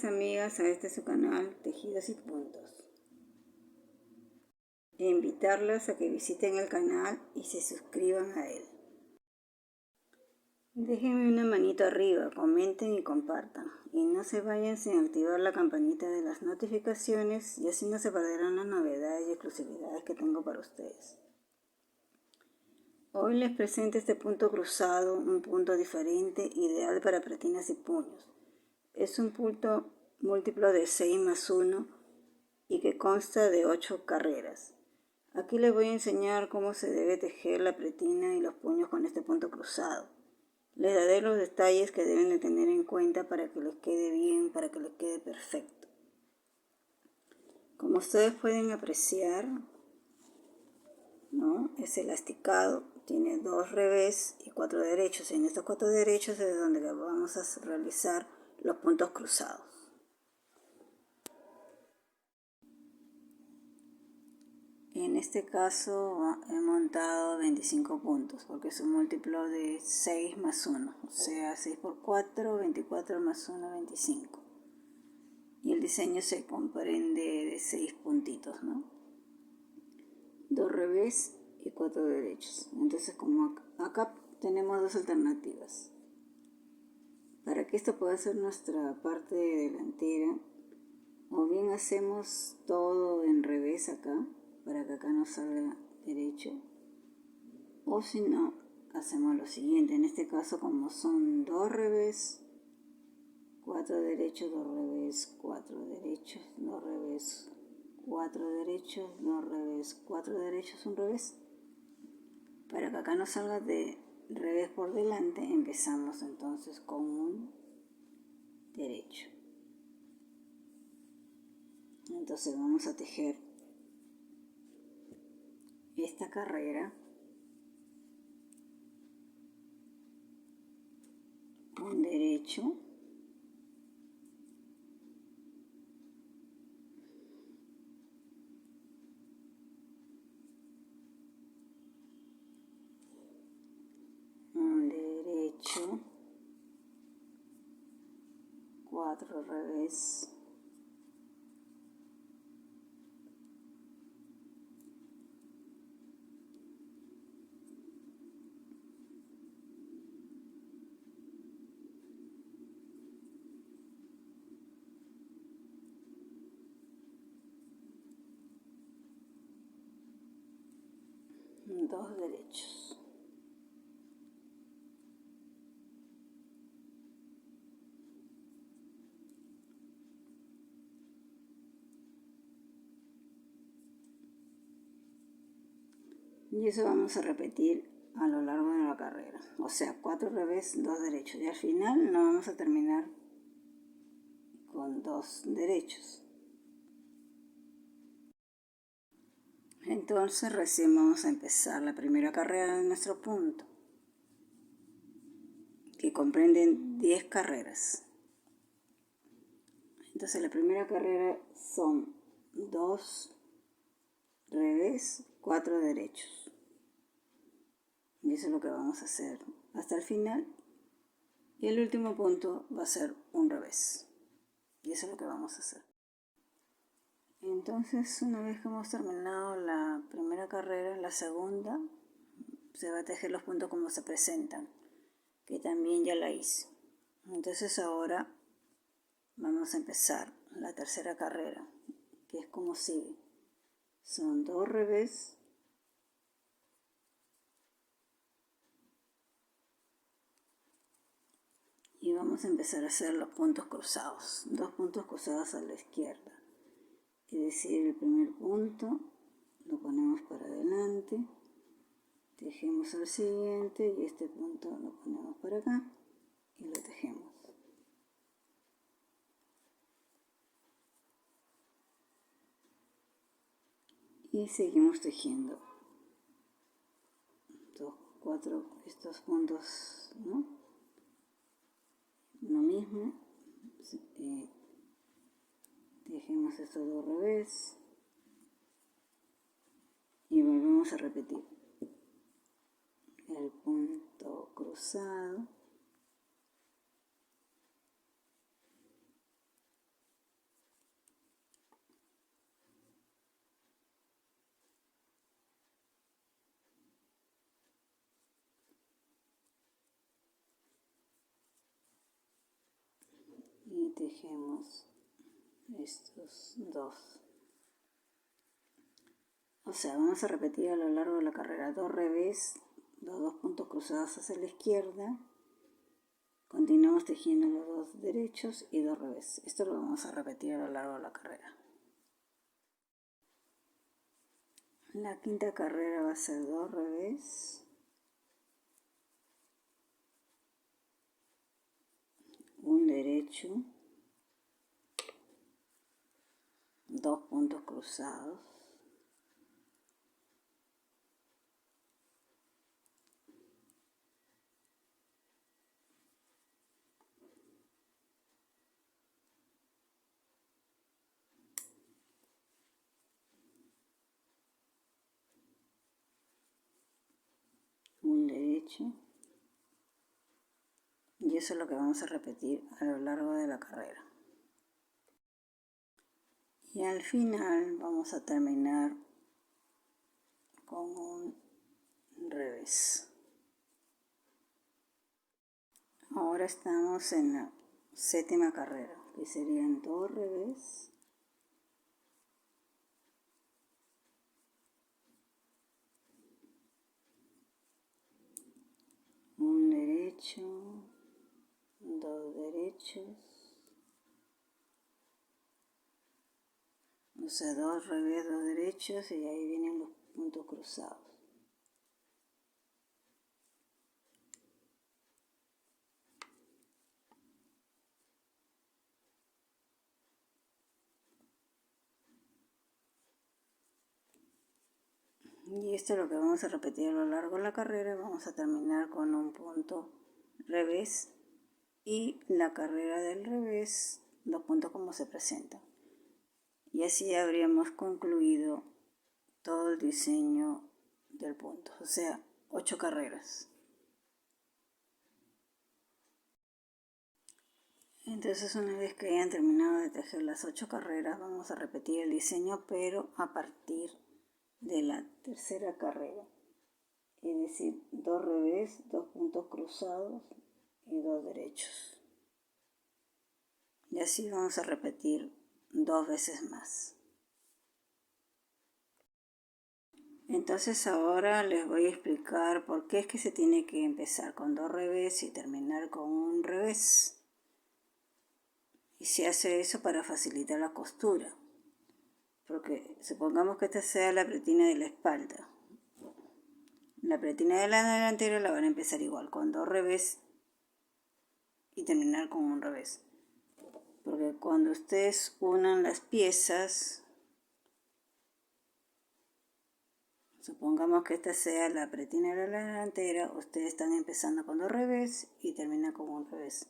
amigas a este su canal Tejidos y Puntos e invitarlas a que visiten el canal y se suscriban a él. Déjenme una manito arriba, comenten y compartan y no se vayan sin activar la campanita de las notificaciones y así no se perderán las novedades y exclusividades que tengo para ustedes. Hoy les presento este punto cruzado, un punto diferente, ideal para pretinas y puños. Es un punto múltiplo de 6 más 1 y que consta de 8 carreras. Aquí les voy a enseñar cómo se debe tejer la pretina y los puños con este punto cruzado. Les daré los detalles que deben de tener en cuenta para que les quede bien, para que les quede perfecto. Como ustedes pueden apreciar, ¿no? Es elasticado, tiene 2 revés y 4 derechos. En estos 4 derechos es donde vamos a realizar los puntos cruzados. En este caso he montado 25 puntos porque es un múltiplo de 6 más 1, o sea 6 por 4, 24 más 1, 25. Y el diseño se comprende de 6 puntitos, ¿no? 2 revés y 4 derechos. Entonces, como acá tenemos dos alternativas. Para que esto pueda ser nuestra parte delantera, o bien hacemos todo en revés acá, para que acá nos salga derecho, o si no, hacemos lo siguiente. En este caso, como son 2 revés, 4 derechos, 2 revés, 4 derechos, 2 revés, 4 derechos, 2 revés, 4 derechos, un revés. Para que acá nos salga de revés por delante, empezamos entonces con un derecho. Entonces vamos a tejer esta carrera, un derecho, un derecho, 4 revés, dos derechos. Y eso vamos a repetir a lo largo de la carrera. O sea, 4 revés, 2 derechos. Y al final no vamos a terminar con 2 derechos. Entonces recién vamos a empezar la primera carrera de nuestro punto, que comprenden 10 carreras. Entonces la primera carrera son 2 revés, 4 derechos. Y eso es lo que vamos a hacer hasta el final. Y el último punto va a ser un revés. Y eso es lo que vamos a hacer. Entonces, una vez que hemos terminado la primera carrera, la segunda se va a tejer los puntos como se presentan, que también ya la hice. Entonces ahora vamos a empezar la tercera carrera, que es como sigue. Son 2 revés, y vamos a empezar a hacer los puntos cruzados, 2 puntos cruzados a la izquierda. Es decir, el primer punto lo ponemos para adelante, tejemos el siguiente y este punto lo ponemos para acá y lo tejemos. Y seguimos tejiendo estos puntos, ¿no? Lo mismo, tejemos estos 2 revés y volvemos a repetir el punto cruzado, tejemos estos dos. O sea, vamos a repetir a lo largo de la carrera 2 revés, los 2 puntos cruzados hacia la izquierda. Continuamos tejiendo los 2 derechos y 2 revés. Esto lo vamos a repetir a lo largo de la carrera. La quinta carrera va a ser 2 revés, 1 derecho, 2 puntos cruzados, un derecho, y eso es lo que vamos a repetir a lo largo de la carrera. Y al final vamos a terminar con un revés. Ahora estamos en la séptima carrera, que serían 2 revés, un derecho, 2 derechos, o sea, 2 revés, 2 derechos, y ahí vienen los puntos cruzados. Y esto es lo que vamos a repetir a lo largo de la carrera. Vamos a terminar con un punto revés y la carrera del revés, los puntos como se presentan. Y así habríamos concluido todo el diseño del punto, o sea, 8 carreras. Entonces, una vez que hayan terminado de tejer las 8 carreras, vamos a repetir el diseño, pero a partir de la tercera carrera, es decir, 2 revés, 2 puntos cruzados y 2 derechos. Y así vamos a repetir 2 veces más. Entonces ahora les voy a explicar por qué es que se tiene que empezar con 2 revés y terminar con un revés. Y se hace eso para facilitar la costura. Porque supongamos que esta sea la pretina de la espalda. La pretina de la delantera la van a empezar igual, con 2 revés y terminar con un revés. Porque cuando ustedes unan las piezas, supongamos que esta sea la pretina de la delantera, ustedes están empezando con 2 revés y terminan con un revés.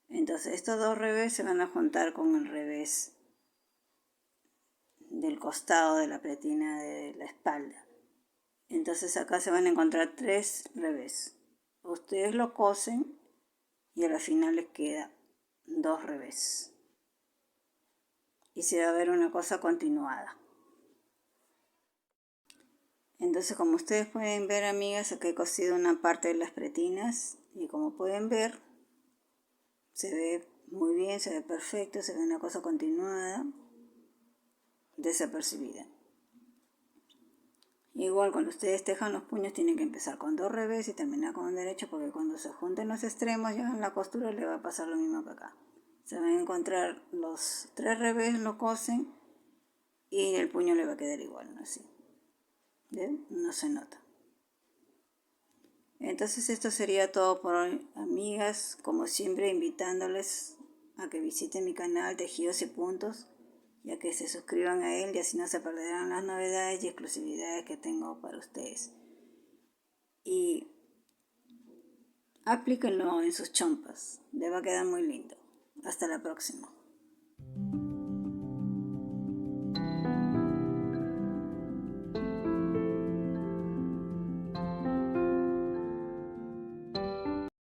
Entonces estos 2 revés se van a juntar con el revés del costado de la pretina de la espalda. Entonces acá se van a encontrar 3 revés. Ustedes lo cosen y a la final les queda 2 revés. Y se va a ver una cosa continuada. Entonces, como ustedes pueden ver, amigas, acá he cosido una parte de las pretinas y como pueden ver, se ve muy bien, se ve perfecto, se ve una cosa continuada, desapercibida. Igual cuando ustedes tejan los puños tienen que empezar con 2 revés y terminar con un derecho, porque cuando se junten los extremos ya en la costura le va a pasar lo mismo que acá. Se van a encontrar los 3 revés, lo cosen y el puño le va a quedar igual, ¿no? Así. ¿Ven? No se nota. Entonces esto sería todo por hoy, amigas. Como siempre, invitándoles a que visiten mi canal Tejidos y Puntos, y a que se suscriban a él, y así no se perderán las novedades y exclusividades que tengo para ustedes. Y aplíquenlo en sus chompas, les va a quedar muy lindo. Hasta la próxima.